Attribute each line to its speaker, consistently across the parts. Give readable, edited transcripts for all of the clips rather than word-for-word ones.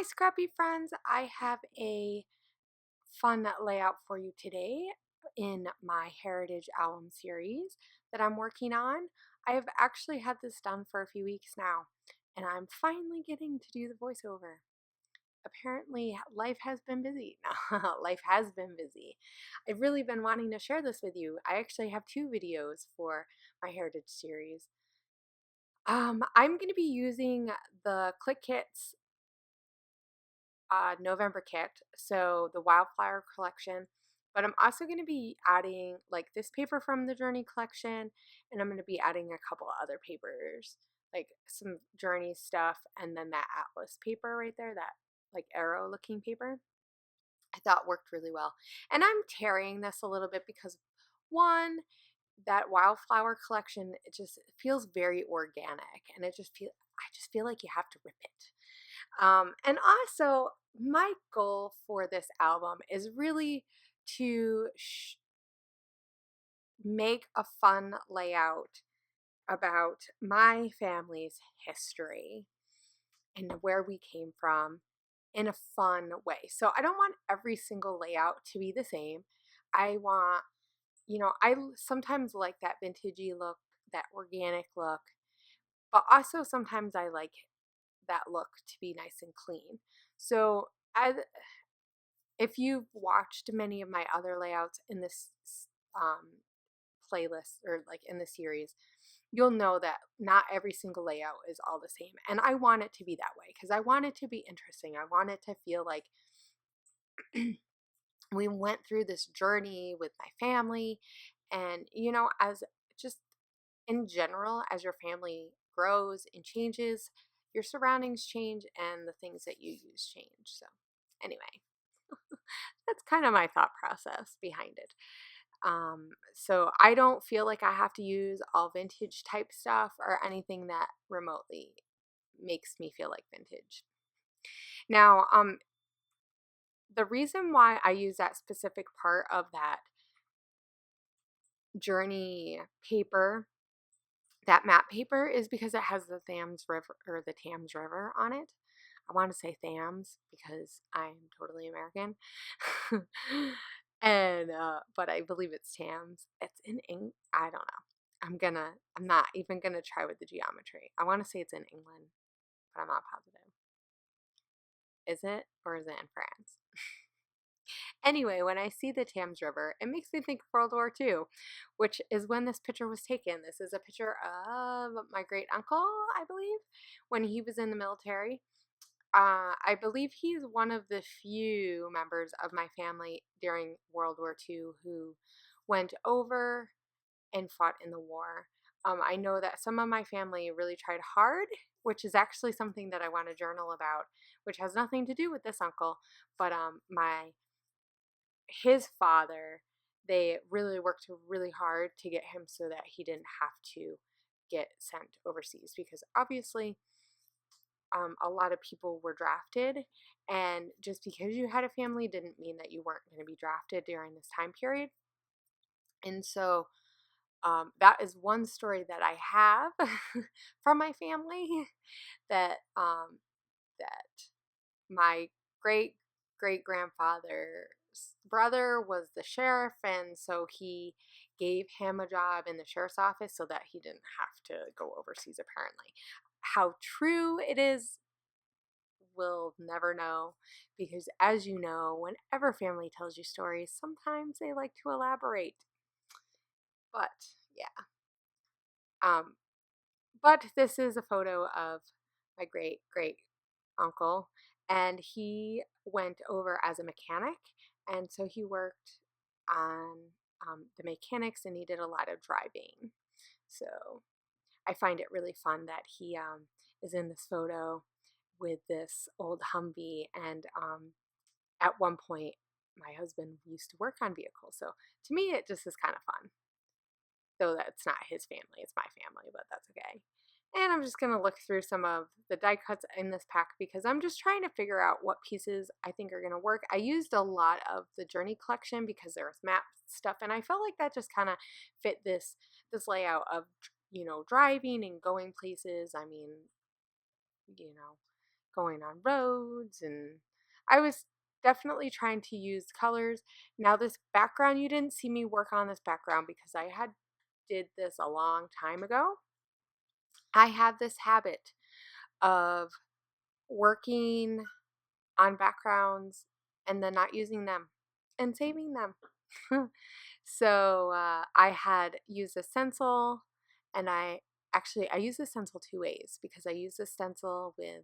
Speaker 1: my scrappy friends, I have a fun layout for you today in my Heritage Album series that I'm working on. I have actually had this done for a few weeks now, and I'm finally getting to do the voiceover. Apparently, life has been busy. Life has been busy. I've really been wanting to share this with you. I actually have two videos for my Heritage series. I'm going to be using the Clique Kit's November kit, so the wildflower collection. But I'm also going to be adding like this paper from the Journey collection, and I'm going to be adding a couple of other papers, like some Journey stuff, and then that Atlas paper right there, that like arrow looking paper. I thought worked really well. And I'm tearing this a little bit because one, that wildflower collection, it just feels very organic, and I just feel like you have to rip it. And also, my goal for this album is really to make a fun layout about my family's history and where we came from in a fun way. So I don't want every single layout to be the same. I want, I sometimes like that vintagey look, that organic look, but also sometimes I like that look to be nice and clean. So as if you've watched many of my other layouts in this um, playlist or like in the series, you'll know that not every single layout is all the same. And I want it to be that way because I want it to be interesting. I want it to feel like we went through this journey with my family. And, as just in general, as your family grows and changes, your surroundings change and the things that you use change. So, anyway, that's kind of my thought process behind it. So I don't feel like I have to use all vintage type stuff or anything that remotely makes me feel like vintage. Now, the reason why I use that specific part of that journey paper, that map paper, is because it has the Thames River or the Thames River on it. I want to say Thames because I'm totally American. And but I believe it's Thames. It's in I don't know. I'm not even gonna try with the geometry. I want to say it's in England, but I'm not positive. Is it, or is it in France? Anyway, when I see the Thames River, it makes me think of World War II, which is when this picture was taken. This is a picture of my great uncle, I believe, when he was in the military. I believe he's one of the few members of my family during World War II who went over and fought in the war. I know that some of my family really tried hard, which is actually something that I want to journal about, which has nothing to do with this uncle, but his father, they really worked really hard to get him so that he didn't have to get sent overseas because obviously a lot of people were drafted, and just because you had a family didn't mean that you weren't going to be drafted during this time period. And so that is one story that I have from my family that my great great grandfather's brother was the sheriff, and so he gave him a job in the sheriff's office so that he didn't have to go overseas, apparently. How true it is, we'll never know, because as you know, whenever family tells you stories, sometimes they like to elaborate. But yeah. Um, but this is a photo of my great great uncle, and he went over as a mechanic, and so he worked on the mechanics, and he did a lot of driving. So I find it really fun that he is in this photo with this old Humvee, and at one point my husband used to work on vehicles, so to me it just is kind of fun, though that's not his family, it's my family, but that's okay. And I'm just going to look through some of the die cuts in this pack because I'm just trying to figure out what pieces I think are going to work. I used a lot of the Journey collection because there was map stuff, and I felt like that just kind of fit this layout of, driving and going places. I mean, you know, going on roads, and I was definitely trying to use colors. Now this background, you didn't see me work on this background because I had did this a long time ago. I have this habit of working on backgrounds and then not using them and saving them. So I had used a stencil, and I use the stencil two ways because I use the stencil with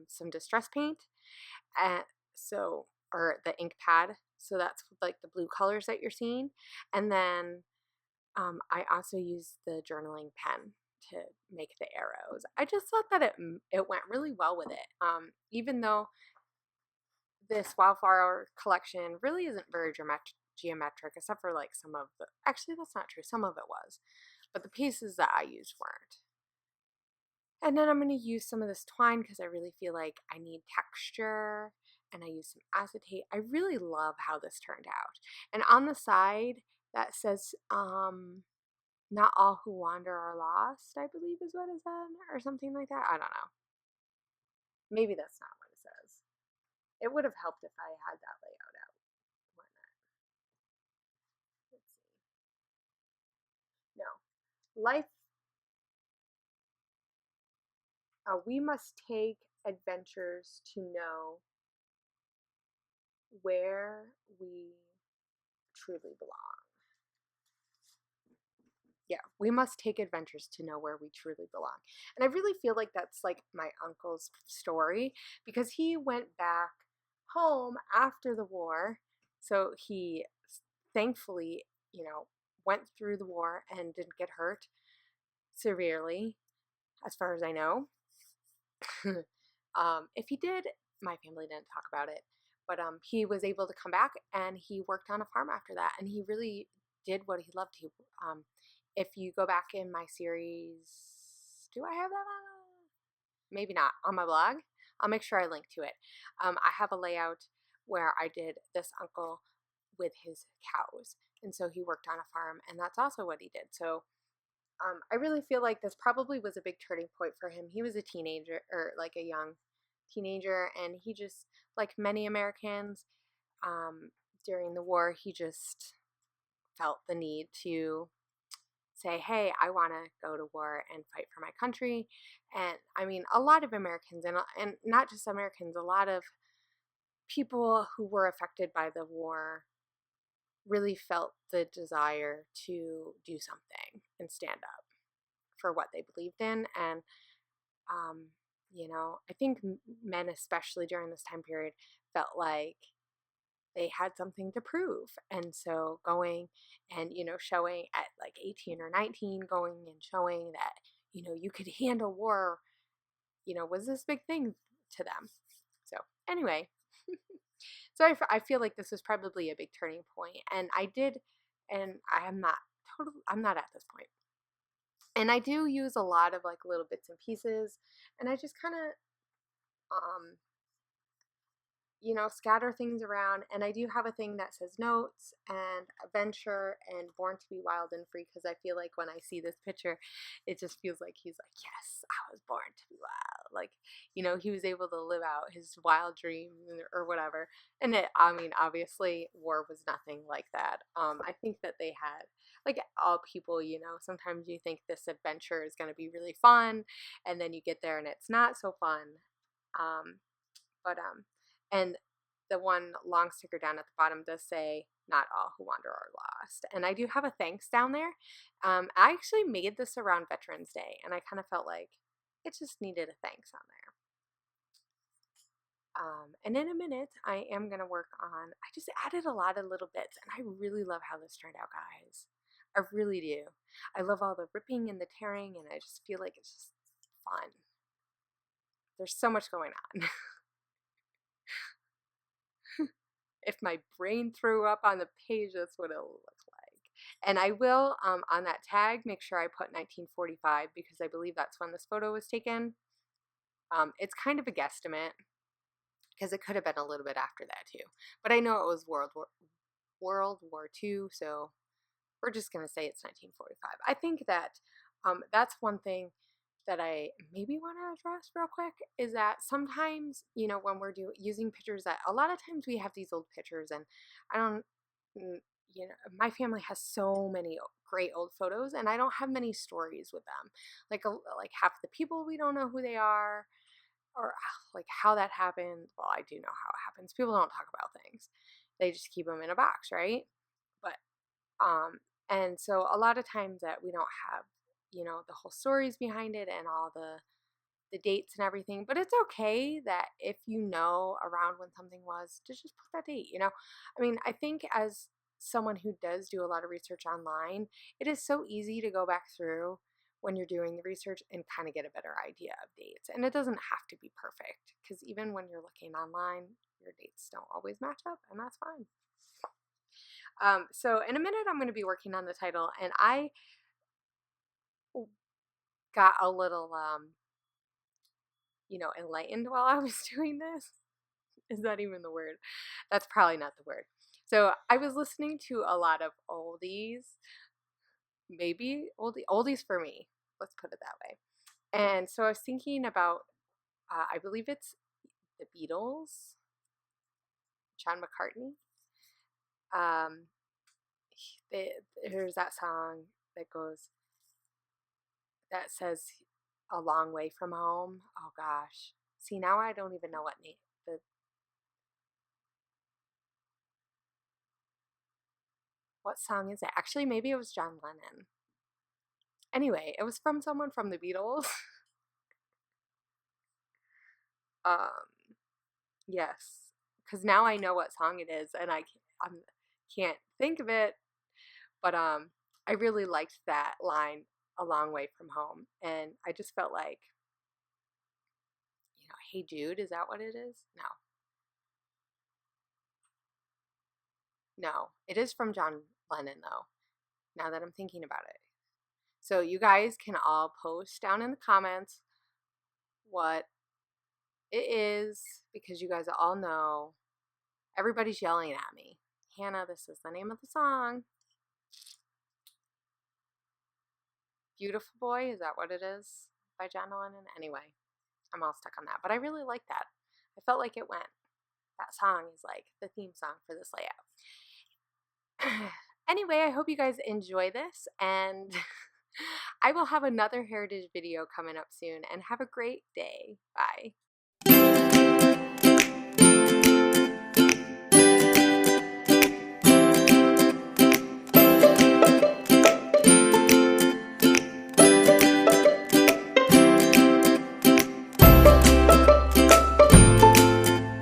Speaker 1: some distress paint, and so or the ink pad. So that's like the blue colors that you're seeing, and then I also use the journaling pen to make the arrows. I just thought that it went really well with it. Even though this wildflower collection really isn't very geometric, except for like some of the. Actually, that's not true. Some of it was, but the pieces that I used weren't. And then I'm going to use some of this twine because I really feel like I need texture, and I use some acetate. I really love how this turned out. And on the side that says not all who wander are lost, I believe is what it said, or something like that. I don't know. Maybe that's not what it says. It would have helped if I had that layout out. Why not? Let's see. No. Life, we must take adventures to know where we truly belong. Yeah, we must take adventures to know where we truly belong. And I really feel like that's like my uncle's story because he went back home after the war. So he thankfully, went through the war and didn't get hurt severely, as far as I know. If he did, my family didn't talk about it. But he was able to come back, and he worked on a farm after that. And he really did what he loved. If you go back in my series, do I have that on? Maybe not, on my blog. I'll make sure I link to it. I have a layout where I did this uncle with his cows. And so he worked on a farm, and that's also what he did. So I really feel like this probably was a big turning point for him. He was a teenager, or like a young teenager, and he just, like many Americans during the war, he just felt the need to say, hey, I want to go to war and fight for my country. And I mean, a lot of Americans, and not just Americans, a lot of people who were affected by the war really felt the desire to do something and stand up for what they believed in. And, I think men, especially during this time period, felt like they had something to prove. And so going and, showing at like 18 or 19, going and showing that, you could handle war, was this big thing to them. So anyway, so I feel like this was probably a big turning point. And I'm not at this point. And I do use a lot of like little bits and pieces, and I just kind of, um, scatter things around. And I do have a thing that says notes and adventure and born to be wild and free, because I feel like when I see this picture, it just feels like he's like, yes, I was born to be wild. Like, he was able to live out his wild dream or whatever. And I mean, obviously, war was nothing like that. I think that they had, like all people, sometimes you think this adventure is going to be really fun, and then you get there and it's not so fun. But and the one long sticker down at the bottom does say, not all who wander are lost. And I do have a thanks down there. I actually made this around Veterans Day, and I kind of felt like it just needed a thanks on there. And in a minute, I am going to work on, I just added a lot of little bits, and I really love how this turned out, guys. I really do. I love all the ripping and the tearing, and I just feel like it's just fun. There's so much going on. If my brain threw up on the page, that's what it'll look like. And I will, on that tag, make sure I put 1945, because I believe that's when this photo was taken. It's kind of a guesstimate, because it could have been a little bit after that too. But I know it was World War II, so we're just going to say it's 1945. I think that that's one thing that I maybe want to address real quick is that sometimes, when we're using pictures, that a lot of times we have these old pictures, and I don't, mm, my family has so many great old photos, and I don't have many stories with them. Like half the people, we don't know who they are, or like how that happened. Well, I do know how it happens. People don't talk about things; they just keep them in a box, right? But um, and so a lot of times that we don't have, the whole stories behind it and all the dates and everything. But it's okay that if you know around when something was, to just put that date. I mean, I think as someone who does do a lot of research online, it is so easy to go back through when you're doing the research and kind of get a better idea of dates. And it doesn't have to be perfect, because even when you're looking online, your dates don't always match up, and that's fine. So in a minute, I'm going to be working on the title, and I got a little, enlightened while I was doing this. Is that even the word? That's probably not the word. So I was listening to a lot of oldies, maybe oldies for me. Let's put it that way. And so I was thinking about, I believe it's the Beatles, John McCartney. Um, there's that song that goes, that says "A Long Way from Home." Oh gosh. See, now I don't even know what song is it? Actually, maybe it was John Lennon. Anyway, it was from someone from the Beatles. um, yes, because now I know what song it is, and can't think of it. But I really liked that line, "A long way from home," and I just felt like, "Hey Jude," is that what it is? No, no, it is from John Lennon though. Now that I'm thinking about it, so you guys can all post down in the comments what it is, because you guys all know. Everybody's yelling at me. Hannah, this is the name of the song. Beautiful Boy, is that what it is? By John Lennon? Anyway, I'm all stuck on that. But I really like that. I felt like it went. That song is like the theme song for this layout. Anyway, I hope you guys enjoy this, and I will have another heritage video coming up soon, and have a great day. Bye.